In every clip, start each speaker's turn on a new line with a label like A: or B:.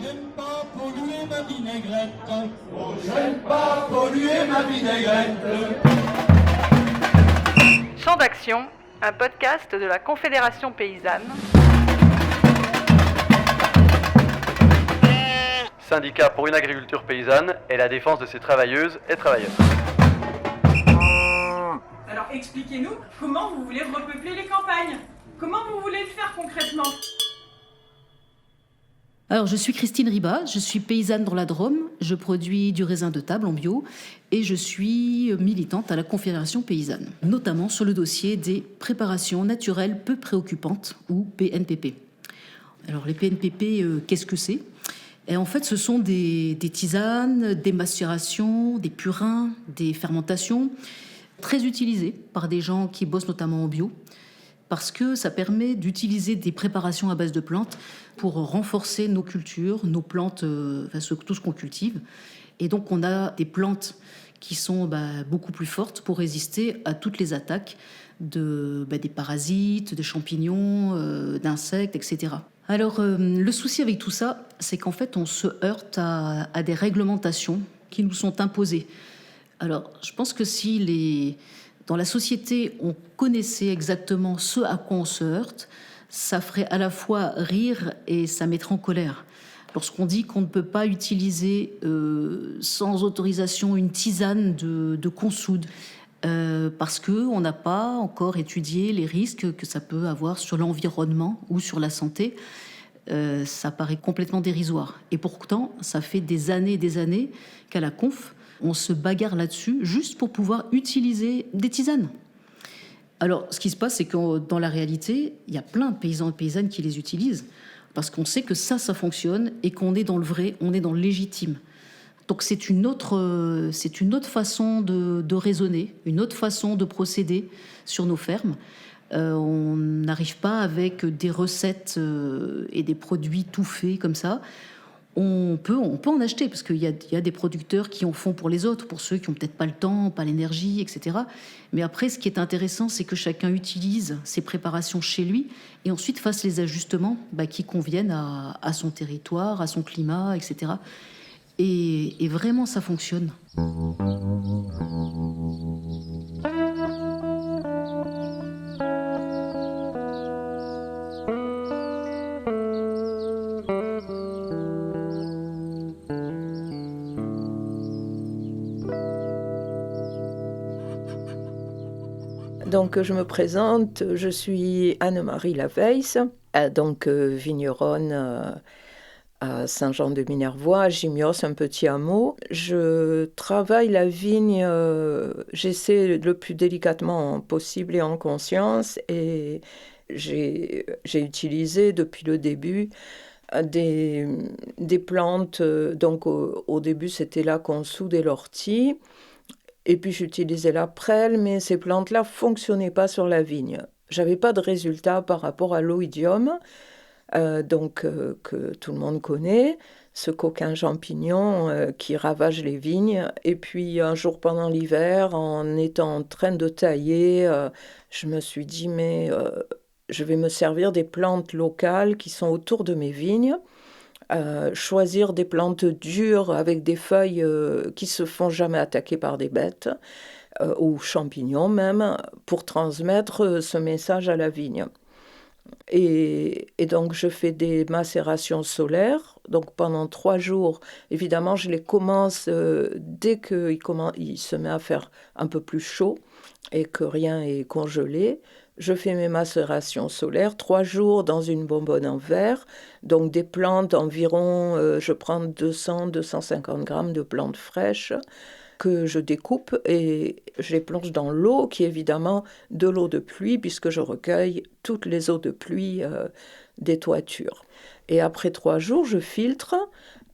A: J'aime pas polluer ma vinaigrette.
B: Oh, j'aime pas polluer ma vinaigrette.
C: Champ d'action, un podcast de la Confédération paysanne.
D: Syndicat pour une agriculture paysanne et la défense de ses travailleuses et travailleurs.
E: Alors expliquez-nous comment vous voulez repeupler les campagnes. Comment vous voulez le faire concrètement ?
F: Alors, je suis Christine Ribat, je suis paysanne dans la Drôme, je produis du raisin de table en bio et je suis militante à la Confédération paysanne, notamment sur le dossier des préparations naturelles peu préoccupantes ou PNPP. Alors, les PNPP, qu'est-ce que c'est ? Et en fait, ce sont des tisanes, des macérations, des purins, des fermentations très utilisées par des gens qui bossent notamment en bio, parce que ça permet d'utiliser des préparations à base de plantes pour renforcer nos cultures, nos plantes, tout ce qu'on cultive. Et donc, on a des plantes qui sont beaucoup plus fortes pour résister à toutes les attaques des parasites, des champignons, d'insectes, etc. Alors, le souci avec tout ça, c'est qu'en fait, on se heurte à des réglementations qui nous sont imposées. Alors, je pense que si dans la société, on connaissait exactement ce à quoi on se heurte, ça ferait à la fois rire et ça mettrait en colère. Lorsqu'on dit qu'on ne peut pas utiliser sans autorisation une tisane de consoude, parce qu'on n'a pas encore étudié les risques que ça peut avoir sur l'environnement ou sur la santé, ça paraît complètement dérisoire. Et pourtant, ça fait des années qu'à la conf, on se bagarre là-dessus juste pour pouvoir utiliser des tisanes. Alors, ce qui se passe, c'est que dans la réalité, il y a plein de paysans et paysannes qui les utilisent parce qu'on sait que ça fonctionne et qu'on est dans le vrai, on est dans le légitime. Donc, c'est une autre façon de raisonner, une autre façon de procéder sur nos fermes. On n'arrive pas avec des recettes et des produits tout faits comme ça. On peut en acheter parce qu'il y a des producteurs qui en font pour les autres, pour ceux qui n'ont peut-être pas le temps, pas l'énergie, etc. Mais après, ce qui est intéressant, c'est que chacun utilise ses préparations chez lui et ensuite fasse les ajustements qui conviennent à son territoire, à son climat, etc. Et vraiment, ça fonctionne.
G: Donc, je me présente, je suis Anne-Marie Laveiss, vigneronne à Saint-Jean-de-Minervois, à Gimios, un petit hameau. Je travaille la vigne, j'essaie le plus délicatement possible et en conscience, et j'ai utilisé depuis le début des plantes. Donc, au début, c'était la consoude et l'ortie. Et puis j'utilisais la prêle, mais ces plantes-là ne fonctionnaient pas sur la vigne. Je n'avais pas de résultat par rapport à l'oïdium, que tout le monde connaît, ce coquin champignon qui ravage les vignes. Et puis un jour pendant l'hiver, en étant en train de tailler, je me suis dit, je vais me servir des plantes locales qui sont autour de mes vignes. Choisir des plantes dures avec des feuilles qui se font jamais attaquer par des bêtes ou champignons même, pour transmettre ce message à la vigne. Et donc je fais des macérations solaires. Donc pendant 3 jours, évidemment je les commence dès qu'il se met à faire un peu plus chaud et que rien est congelé. Je fais mes macérations solaires, 3 jours dans une bonbonne en verre. Donc des plantes environ, je prends 200-250 grammes de plantes fraîches que je découpe et je les plonge dans l'eau, qui est évidemment de l'eau de pluie, puisque je recueille toutes les eaux de pluie des toitures. Et après 3 jours, je filtre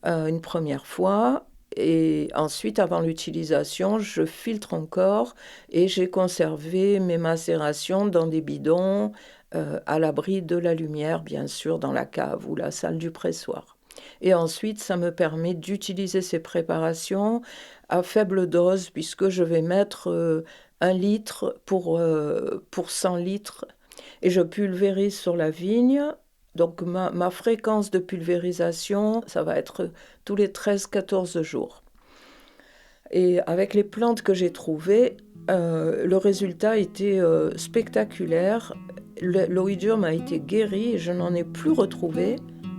G: une première fois. Et ensuite, avant l'utilisation, je filtre encore et j'ai conservé mes macérations dans des bidons à l'abri de la lumière, bien sûr, dans la cave ou la salle du pressoir. Et ensuite, ça me permet d'utiliser ces préparations à faible dose, puisque je vais mettre 1 litre pour 100 litres. Et je pulvérise sur la vigne Donc ma fréquence de pulvérisation, ça va être tous les 13-14 jours. Et avec les plantes que j'ai trouvées, le résultat était spectaculaire. L'oïdium a été guéri et je n'en ai plus retrouvé,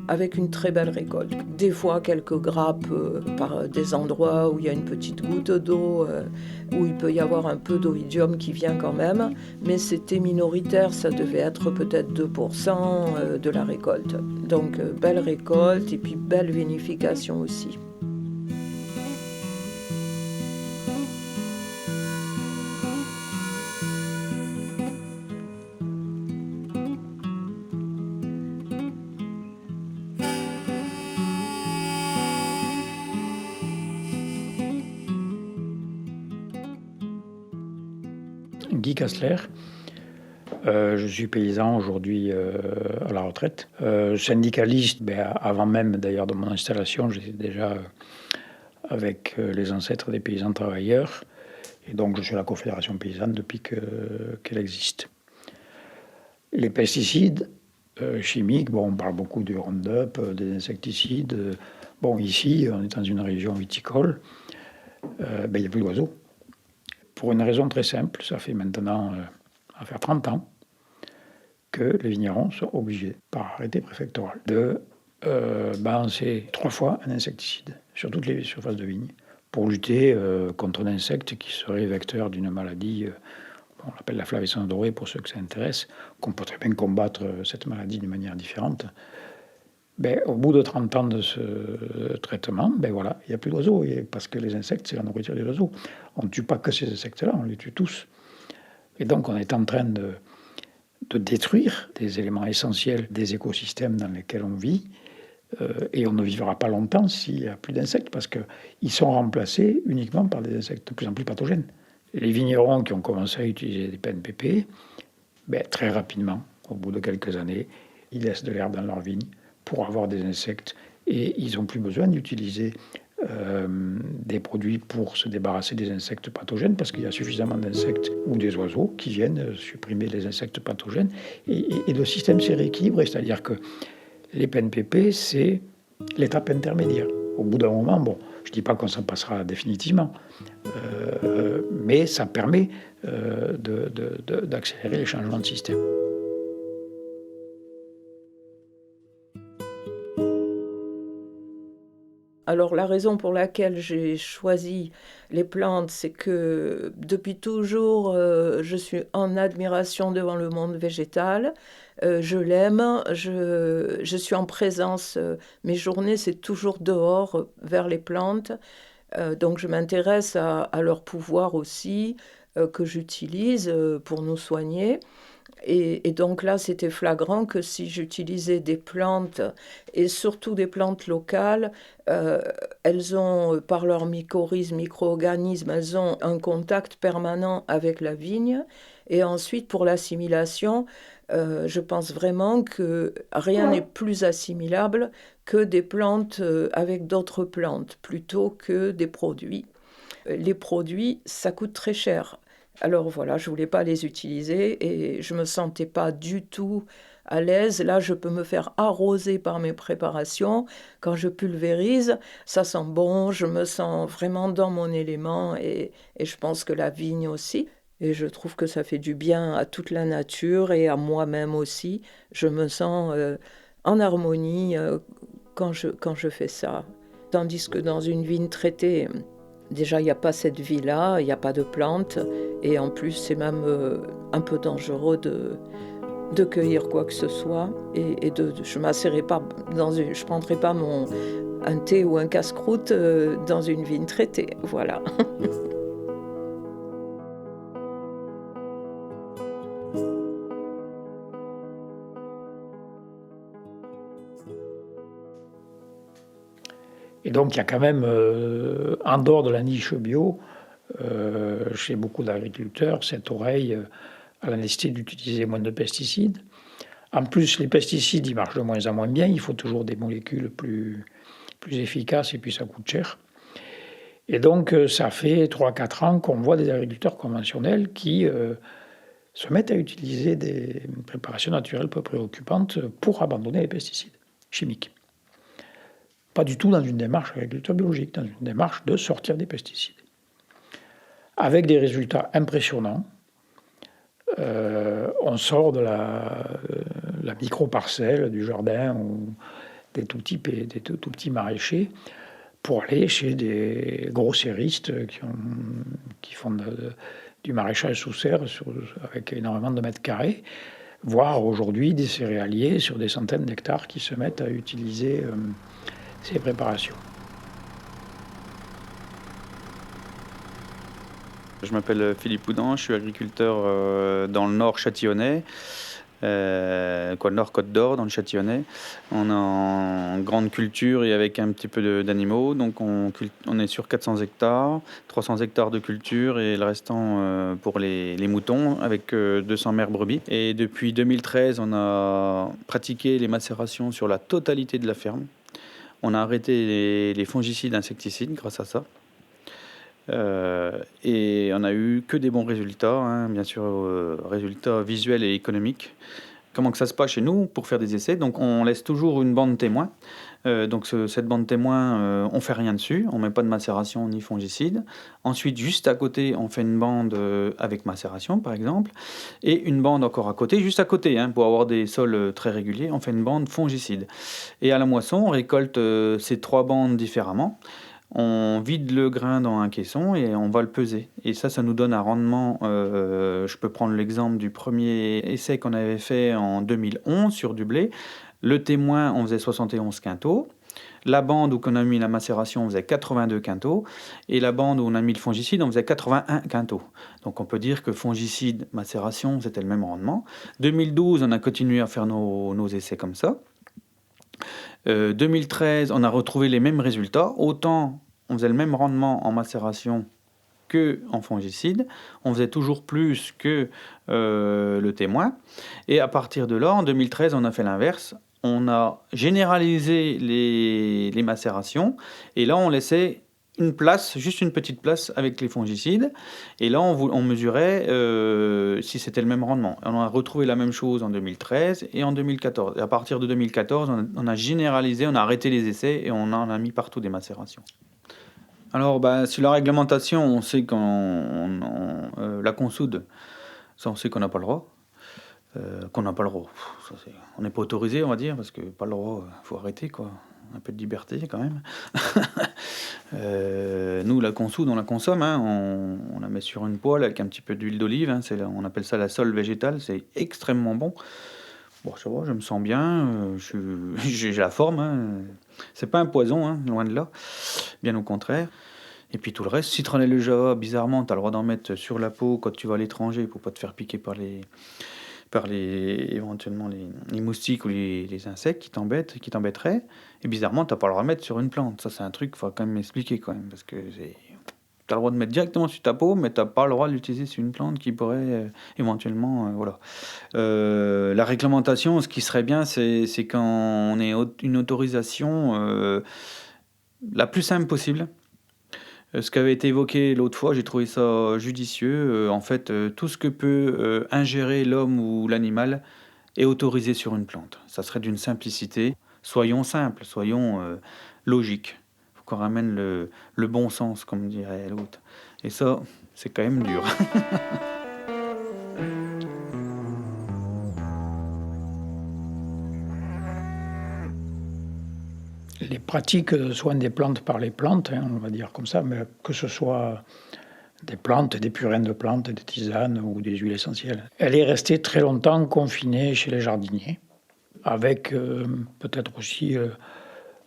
G: avec une très belle récolte. Des fois, quelques grappes par des endroits où il y a une petite goutte d'eau, où il peut y avoir un peu d'oïdium qui vient quand même, mais c'était minoritaire, ça devait être peut-être 2% de la récolte. Donc, belle récolte et puis belle vinification aussi.
H: Guy Kassler, je suis paysan aujourd'hui à la retraite. Syndicaliste, avant même d'ailleurs de mon installation, j'étais déjà avec les ancêtres des paysans travailleurs. Et donc je suis à la Confédération paysanne depuis qu'elle existe. Les pesticides chimiques, on parle beaucoup du Roundup, des insecticides. Ici, on est dans une région viticole, il n'y a plus d'oiseaux. Pour une raison très simple, ça fait maintenant à faire 30 ans que les vignerons sont obligés, par arrêté préfectoral, de balancer 3 fois un insecticide sur toutes les surfaces de vigne pour lutter contre un insecte qui serait vecteur d'une maladie, on l'appelle la flavescence dorée pour ceux que ça intéresse, qu'on peut très bien combattre cette maladie d'une manière différente. Au bout de 30 ans de ce traitement, il n'y a plus d'oiseaux, parce que les insectes, c'est la nourriture des oiseaux. On ne tue pas que ces insectes-là, on les tue tous. Et donc, on est en train de détruire des éléments essentiels des écosystèmes dans lesquels on vit, et on ne vivra pas longtemps s'il n'y a plus d'insectes, parce qu'ils sont remplacés uniquement par des insectes de plus en plus pathogènes. Les vignerons qui ont commencé à utiliser des PNPP, très rapidement, au bout de quelques années, ils laissent de l'herbe dans leurs vignes pour avoir des insectes, et ils n'ont plus besoin d'utiliser des produits pour se débarrasser des insectes pathogènes, parce qu'il y a suffisamment d'insectes ou des oiseaux qui viennent supprimer les insectes pathogènes, et le système s'est rééquilibré, c'est-à-dire que les PNPP, c'est l'étape intermédiaire. Au bout d'un moment, je ne dis pas qu'on s'en passera définitivement, mais ça permet d'accélérer les changements de système.
G: Alors la raison pour laquelle j'ai choisi les plantes, c'est que depuis toujours, je suis en admiration devant le monde végétal. Je l'aime, je suis en présence. Mes journées, c'est toujours dehors, vers les plantes. Donc je m'intéresse à leur pouvoir aussi, que j'utilise pour nous soigner. Et donc là, c'était flagrant que si j'utilisais des plantes, et surtout des plantes locales, elles ont, par leur mycorhize, micro-organismes, elles ont un contact permanent avec la vigne. Et ensuite, pour l'assimilation, je pense vraiment que rien n'est plus assimilable que des plantes avec d'autres plantes, plutôt que des produits. Les produits, ça coûte très cher. Alors voilà, je ne voulais pas les utiliser et je ne me sentais pas du tout à l'aise. Là, je peux me faire arroser par mes préparations. Quand je pulvérise, ça sent bon, je me sens vraiment dans mon élément et je pense que la vigne aussi. Et je trouve que ça fait du bien à toute la nature et à moi-même aussi. Je me sens en harmonie quand je fais ça. Tandis que dans une vigne traitée, déjà, il n'y a pas cette vie-là, il n'y a pas de plantes, et en plus, c'est même un peu dangereux de cueillir quoi que ce soit, et je m'asserai pas je prendrai pas un thé ou un casse-croûte dans une vigne traitée, voilà.
H: Et donc, il y a quand même, en dehors de la niche bio, chez beaucoup d'agriculteurs, cette oreille à la nécessité d'utiliser moins de pesticides. En plus, les pesticides, ils marchent de moins en moins bien. Il faut toujours des molécules plus efficaces et puis ça coûte cher. Et donc, ça fait 3-4 ans qu'on voit des agriculteurs conventionnels qui se mettent à utiliser des préparations naturelles peu préoccupantes pour abandonner les pesticides chimiques. Pas du tout dans une démarche d'agriculture biologique, dans une démarche de sortir des pesticides. Avec des résultats impressionnants. On sort de la micro-parcelle du jardin ou des tout petits maraîchers pour aller chez des grossistes qui font du maraîchage sous serre avec énormément de mètres carrés, voire aujourd'hui des céréaliers sur des centaines d'hectares qui se mettent à utiliser ces préparations.
I: Je m'appelle Philippe Houdan, je suis agriculteur dans le nord châtillonnais, le nord Côte d'Or, dans le Châtillonnais. On est en grande culture et avec un petit peu d'animaux, donc on est sur 400 hectares, 300 hectares de culture et le restant pour les moutons avec 200 mères brebis. Et depuis 2013, on a pratiqué les macérations sur la totalité de la ferme. On a arrêté les fongicides insecticides grâce à ça. Et on a eu que des bons résultats, bien sûr, résultats visuels et économiques. Comment que ça se passe chez nous pour faire des essais? Donc on laisse toujours une bande témoin. Donc cette bande témoin, on fait rien dessus, on met pas de macération ni fongicide. Ensuite, juste à côté, on fait une bande avec macération, par exemple, et une bande encore à côté, juste à côté, pour avoir des sols très réguliers, on fait une bande fongicide. Et à la moisson, on récolte ces 3 bandes différemment. On vide le grain dans un caisson et on va le peser. Et ça nous donne un rendement. Je peux prendre l'exemple du premier essai qu'on avait fait en 2011 sur du blé. Le témoin, on faisait 71 quintaux. La bande où on a mis la macération, on faisait 82 quintaux. Et la bande où on a mis le fongicide, on faisait 81 quintaux. Donc on peut dire que fongicide, macération, c'était le même rendement. 2012, on a continué à faire nos essais comme ça. 2013, on a retrouvé les mêmes résultats. Autant on faisait le même rendement en macération que en fongicide. On faisait toujours plus que le témoin. Et à partir de là, en 2013, on a fait l'inverse. On a généralisé les macérations. Et là, on laissait une place, juste une petite place avec les fongicides. Et là, on mesurait si c'était le même rendement. On a retrouvé la même chose en 2013 et en 2014. Et à partir de 2014, on a généralisé, on a arrêté les essais et on en a mis partout des macérations. Alors, sur la réglementation, on sait la consoude, ça on sait qu'on n'a pas le droit. On n'est pas autorisé, on va dire, parce que pas le droit, il faut arrêter, quoi. Un peu de liberté quand même. Nous, la consoude, on la consomme. On la met sur une poêle avec un petit peu d'huile d'olive. On appelle ça la sole végétale. C'est extrêmement bon. Bon, ça va, je me sens bien. J'ai la forme. C'est pas un poison, loin de là. Bien au contraire. Et puis tout le reste, citronnelle de Java, bizarrement, tu as le droit d'en mettre sur la peau quand tu vas à l'étranger pour pas te faire piquer par éventuellement les moustiques ou les insectes qui t'embêteraient. Et bizarrement, tu n'as pas le droit de mettre sur une plante. Ça, c'est un truc qu'il faut quand même expliquer quand même. Parce que tu as le droit de mettre directement sur ta peau, mais tu n'as pas le droit de l'utiliser sur une plante qui pourrait éventuellement... voilà. La réglementation, ce qui serait bien, c'est quand on ait une autorisation la plus simple possible. Ce qui avait été évoqué l'autre fois, j'ai trouvé ça judicieux. En fait, tout ce que peut ingérer l'homme ou l'animal est autorisé sur une plante. Ça serait d'une simplicité. Soyons simples, soyons logiques. Il faut qu'on ramène le bon sens, comme dirait l'autre. Et ça, c'est quand même dur.
H: Les pratiques de soins des plantes par les plantes, on va dire comme ça, mais que ce soit des plantes, des purins de plantes, des tisanes ou des huiles essentielles. Elle est restée très longtemps confinée chez les jardiniers, avec peut-être aussi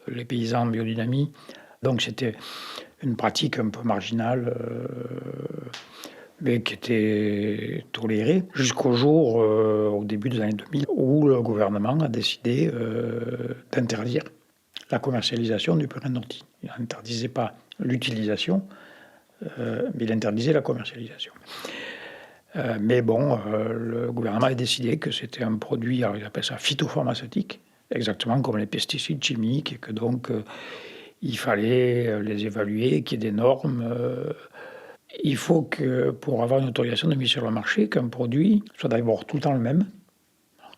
H: les paysans en biodynamie. Donc c'était une pratique un peu marginale, mais qui était tolérée jusqu'au jour, au début des années 2000, où le gouvernement a décidé d'interdire la commercialisation du purin d'ortie. Il n'interdisait pas l'utilisation, mais il interdisait la commercialisation. Mais bon, le gouvernement a décidé que c'était un produit, alors il appelle ça phytopharmaceutique, exactement comme les pesticides chimiques, et que donc il fallait les évaluer, qu'il y ait des normes. Il faut que, pour avoir une autorisation de mise sur le marché, qu'un produit soit d'abord tout le temps le même.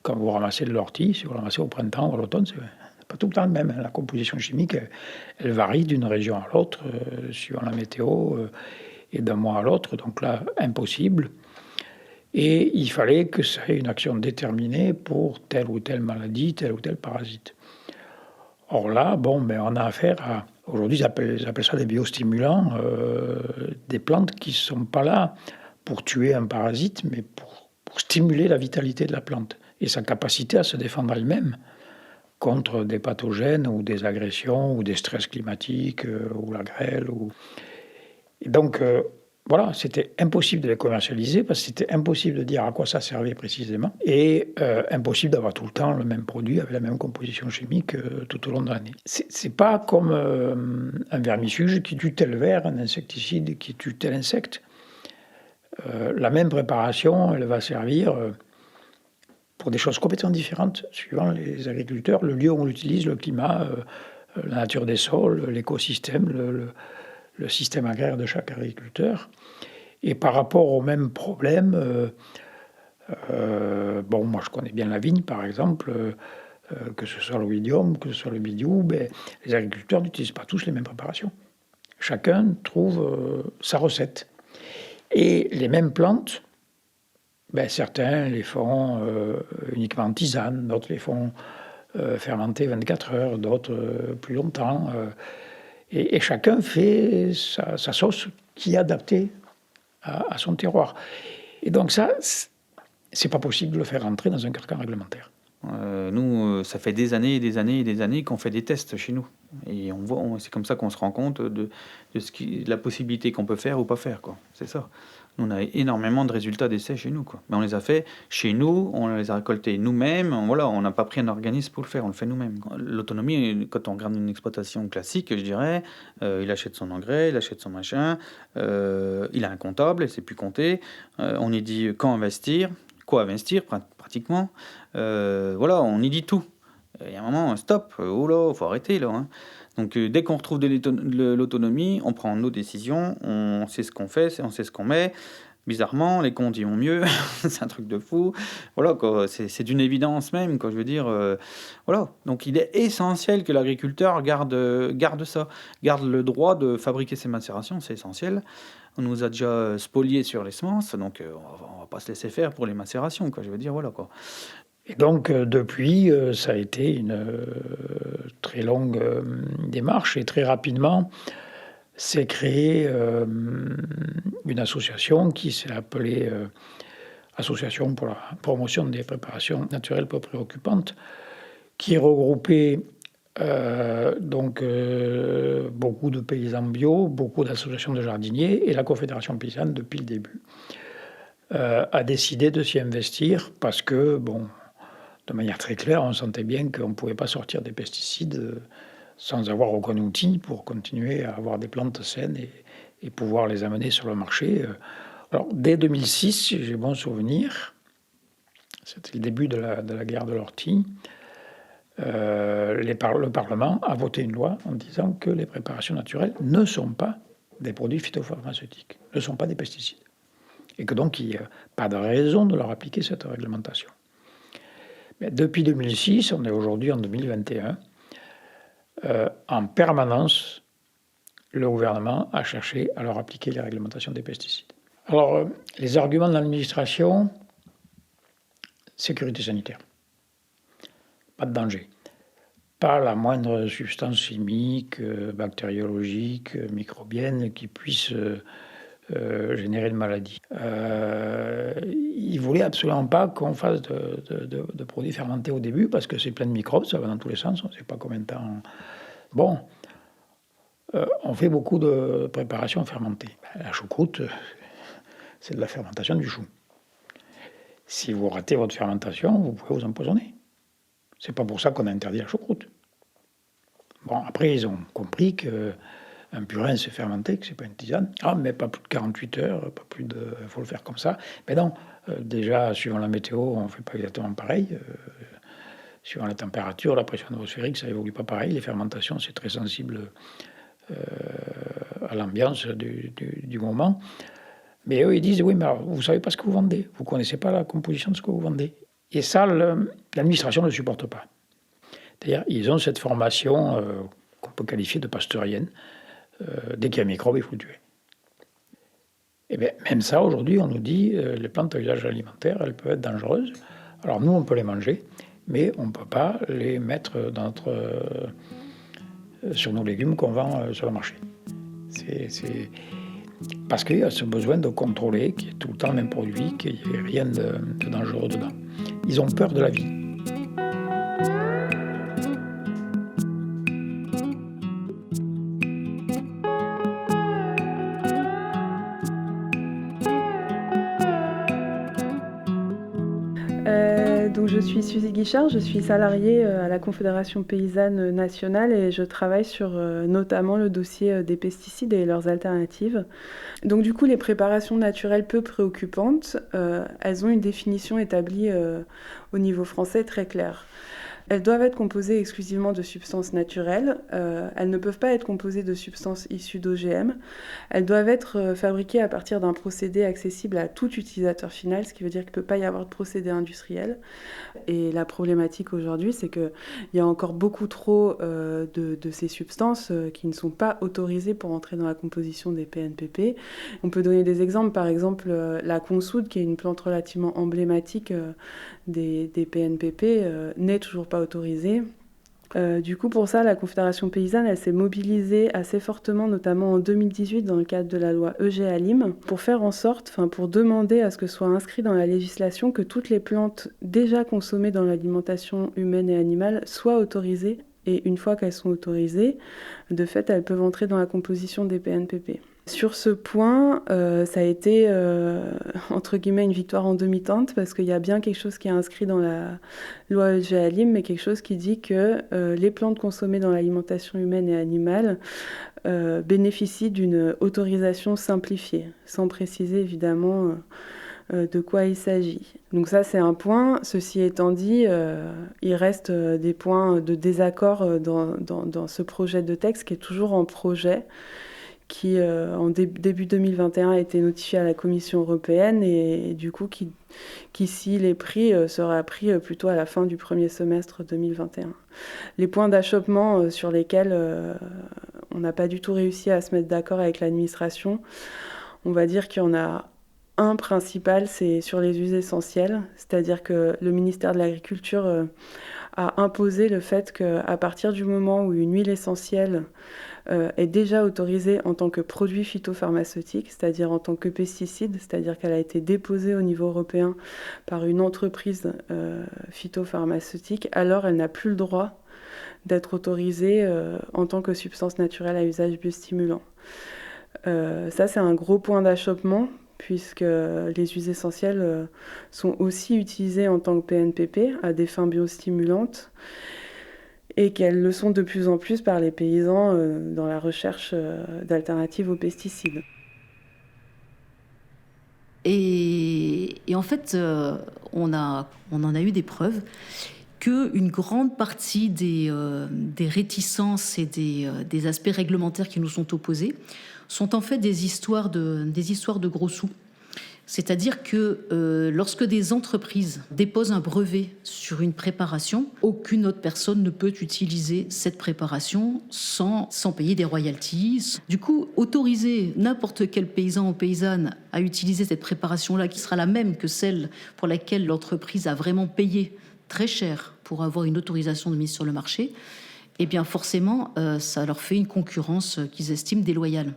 H: Quand vous ramassez de l'ortie, si vous le ramassez au printemps ou à l'automne, c'est pas tout le temps le même. La composition chimique, elle varie d'une région à l'autre, suivant la météo, et d'un mois à l'autre. Donc là, impossible. Et il fallait que ça ait une action déterminée pour telle ou telle maladie, tel ou tel parasite. Or là, on a affaire à... Aujourd'hui, ils appellent ça des biostimulants, des plantes qui ne sont pas là pour tuer un parasite, mais pour stimuler la vitalité de la plante et sa capacité à se défendre elle-même contre des pathogènes ou des agressions ou des stress climatiques ou la grêle. Et donc, voilà, c'était impossible de les commercialiser parce que c'était impossible de dire à quoi ça servait précisément et impossible d'avoir tout le temps le même produit avec la même composition chimique tout au long de l'année. C'est pas comme un vermifuge qui tue tel ver, un insecticide qui tue tel insecte. La même préparation, elle va servir pour des choses complètement différentes suivant les agriculteurs, le lieu où on l'utilise, le climat, la nature des sols, l'écosystème, le système agraire de chaque agriculteur. Et par rapport aux mêmes problèmes, moi je connais bien la vigne par exemple, que ce soit l'oïdium, que ce soit le bidiou, les agriculteurs n'utilisent pas tous les mêmes préparations. Chacun trouve sa recette. Et les mêmes plantes, certains les font uniquement en tisane, d'autres les font fermenter 24 heures, d'autres plus longtemps. Et chacun fait sa sauce qui est adaptée à son terroir. Et donc ça, c'est pas possible de le faire entrer dans un carcan réglementaire.
I: Nous, ça fait des années et des années et des années qu'on fait des tests chez nous. Et c'est comme ça qu'on se rend compte de la possibilité qu'on peut faire ou pas faire, quoi. C'est ça. Nous, on a énormément de résultats d'essais chez nous, quoi. Mais on les a fait chez nous, on les a récoltés nous-mêmes. On n'a pas pris un organisme pour le faire, on le fait nous-mêmes. L'autonomie, quand on regarde une exploitation classique, je dirais, il achète son engrais, il achète son machin, il a un comptable, il ne sait plus compter. On y dit quand investir, quoi investir pratiquement. On y dit tout. Il y a un moment, stop, il faut arrêter là. Hein. Donc dès qu'on retrouve de l'autonomie, on prend nos décisions, on sait ce qu'on fait, on sait ce qu'on met. Bizarrement, les comptes y vont mieux, c'est un truc de fou. Voilà, quoi, c'est d'une évidence même, quoi, je veux dire. Voilà, donc il est essentiel que l'agriculteur garde ça, garde le droit de fabriquer ses macérations, c'est essentiel. On nous a déjà spoliés sur les semences, donc on va pas se laisser faire pour les macérations, quoi, je veux dire, voilà, quoi.
H: Et donc, depuis, ça a été une très longue démarche et très rapidement, s'est créée une association qui s'est appelée Association pour la promotion des préparations naturelles peu préoccupantes, qui regroupait beaucoup de paysans bio, beaucoup d'associations de jardiniers et la Confédération paysanne depuis le début a décidé de s'y investir parce que, de manière très claire, on sentait bien qu'on ne pouvait pas sortir des pesticides sans avoir aucun outil pour continuer à avoir des plantes saines et pouvoir les amener sur le marché. Alors, dès 2006, si j'ai bon souvenir, c'était le début de la guerre de l'ortie, le Parlement a voté une loi en disant que les préparations naturelles ne sont pas des produits phytopharmaceutiques, ne sont pas des pesticides. Et que donc, il n'y a pas de raison de leur appliquer cette réglementation. Mais depuis 2006, on est aujourd'hui en 2021, en permanence, le gouvernement a cherché à leur appliquer les réglementations des pesticides. Alors, les arguments de l'administration, sécurité sanitaire, pas de danger, pas la moindre substance chimique, bactériologique, microbienne qui puisse générer de maladies. Ils ne voulaient absolument pas qu'on fasse de produits fermentés au début parce que c'est plein de microbes, ça va dans tous les sens, on ne sait pas combien de temps. On fait beaucoup de préparations fermentées. La choucroute, c'est de la fermentation du chou. Si vous ratez votre fermentation, vous pouvez vous empoisonner. C'est pas pour ça qu'on a interdit la choucroute. Après, ils ont compris qu'un purin, c'est fermenté, que c'est pas une tisane. Mais pas plus de 48 heures, pas plus de... Il faut le faire comme ça. Mais non, déjà, suivant la météo, on ne fait pas exactement pareil. Suivant la température, la pression atmosphérique, ça évolue pas pareil. Les fermentations, c'est très sensible à l'ambiance du moment. Mais eux, ils disent, oui, mais alors, vous ne savez pas ce que vous vendez, vous ne connaissez pas la composition de ce que vous vendez. Et ça, l'administration ne supporte pas. C'est-à-dire, ils ont cette formation qu'on peut qualifier de pasteurienne. Dès qu'il y a un microbe, il faut le tuer. Et bien, même ça, aujourd'hui, on nous dit, les plantes à usage alimentaire, elles peuvent être dangereuses. Alors nous, on peut les manger, mais on ne peut pas les mettre sur nos légumes qu'on vend sur le marché. C'est parce qu'il y a ce besoin de contrôler, qu'il y ait tout le temps le même produit, qu'il n'y ait rien de dangereux dedans. Ils ont peur de la vie.
J: Donc je suis Suzy Guichard, je suis salariée à la Confédération paysanne nationale et je travaille sur notamment le dossier des pesticides et leurs alternatives. Donc du coup, les préparations naturelles peu préoccupantes, elles ont une définition établie au niveau français très claire. Elles doivent être composées exclusivement de substances naturelles. Elles ne peuvent pas être composées de substances issues d'OGM. Elles doivent être fabriquées à partir d'un procédé accessible à tout utilisateur final, ce qui veut dire qu'il ne peut pas y avoir de procédé industriel. Et la problématique aujourd'hui, c'est qu'il y a encore beaucoup trop de ces substances qui ne sont pas autorisées pour entrer dans la composition des PNPP. On peut donner des exemples, par exemple la consoude, qui est une plante relativement emblématique des PNPP, n'est toujours pas autorisée. Du coup, pour ça, la Confédération paysanne, elle s'est mobilisée assez fortement, notamment en 2018, dans le cadre de la loi EGalim, pour faire en sorte, pour demander à ce que soit inscrit dans la législation que toutes les plantes déjà consommées dans l'alimentation humaine et animale soient autorisées. Et une fois qu'elles sont autorisées, de fait, elles peuvent entrer dans la composition des PNPP. Sur ce point, ça a été, entre guillemets, une victoire en demi-teinte, parce qu'il y a bien quelque chose qui est inscrit dans la loi EGalim, mais quelque chose qui dit que les plantes consommées dans l'alimentation humaine et animale bénéficient d'une autorisation simplifiée, sans préciser évidemment de quoi il s'agit. Donc ça, c'est un point. Ceci étant dit, il reste des points de désaccord dans ce projet de texte qui est toujours en projet, qui en début 2021 a été notifié à la Commission européenne et du coup qui s'il est pris, sera pris plutôt à la fin du premier semestre 2021. Les points d'achoppement sur lesquels on n'a pas du tout réussi à se mettre d'accord avec l'administration, on va dire qu'il y en a un principal, c'est sur les huiles essentielles, c'est-à-dire que le ministère de l'Agriculture a imposé le fait qu'à partir du moment où une huile essentielle est déjà autorisée en tant que produit phytopharmaceutique, c'est-à-dire en tant que pesticide, c'est-à-dire qu'elle a été déposée au niveau européen par une entreprise phytopharmaceutique, alors elle n'a plus le droit d'être autorisée en tant que substance naturelle à usage biostimulant. Ça, c'est un gros point d'achoppement, puisque les huiles essentielles sont aussi utilisées en tant que PNPP à des fins biostimulantes et qu'elles le sont de plus en plus par les paysans dans la recherche d'alternatives aux pesticides.
F: Et en fait, on en a eu des preuves qu'une grande partie des réticences et des aspects réglementaires qui nous sont opposés sont en fait des histoires de gros sous. C'est-à-dire que lorsque des entreprises déposent un brevet sur une préparation, aucune autre personne ne peut utiliser cette préparation sans payer des royalties. Du coup, autoriser n'importe quel paysan ou paysanne à utiliser cette préparation-là, qui sera la même que celle pour laquelle l'entreprise a vraiment payé très cher pour avoir une autorisation de mise sur le marché, eh bien forcément, ça leur fait une concurrence qu'ils estiment déloyale.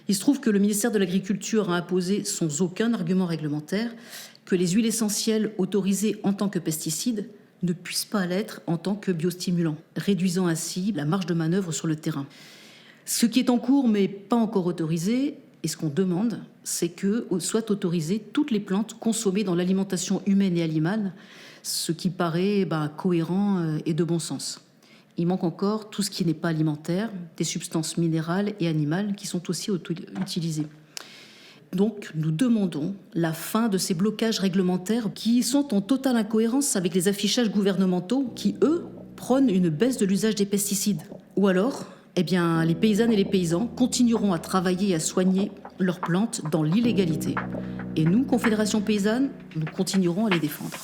F: Il se trouve que le ministère de l'Agriculture a imposé, sans aucun argument réglementaire, que les huiles essentielles autorisées en tant que pesticides ne puissent pas l'être en tant que biostimulants, réduisant ainsi la marge de manœuvre sur le terrain. Ce qui est en cours, mais pas encore autorisé, et ce qu'on demande, c'est que soient autorisées toutes les plantes consommées dans l'alimentation humaine et animale, ce qui paraît cohérent et de bon sens. Il manque encore tout ce qui n'est pas alimentaire, des substances minérales et animales qui sont aussi utilisées. Donc, nous demandons la fin de ces blocages réglementaires qui sont en totale incohérence avec les affichages gouvernementaux qui, eux, prônent une baisse de l'usage des pesticides. Ou alors, les paysannes et les paysans continueront à travailler et à soigner leurs plantes dans l'illégalité. Et nous, Confédération Paysanne, nous continuerons à les défendre.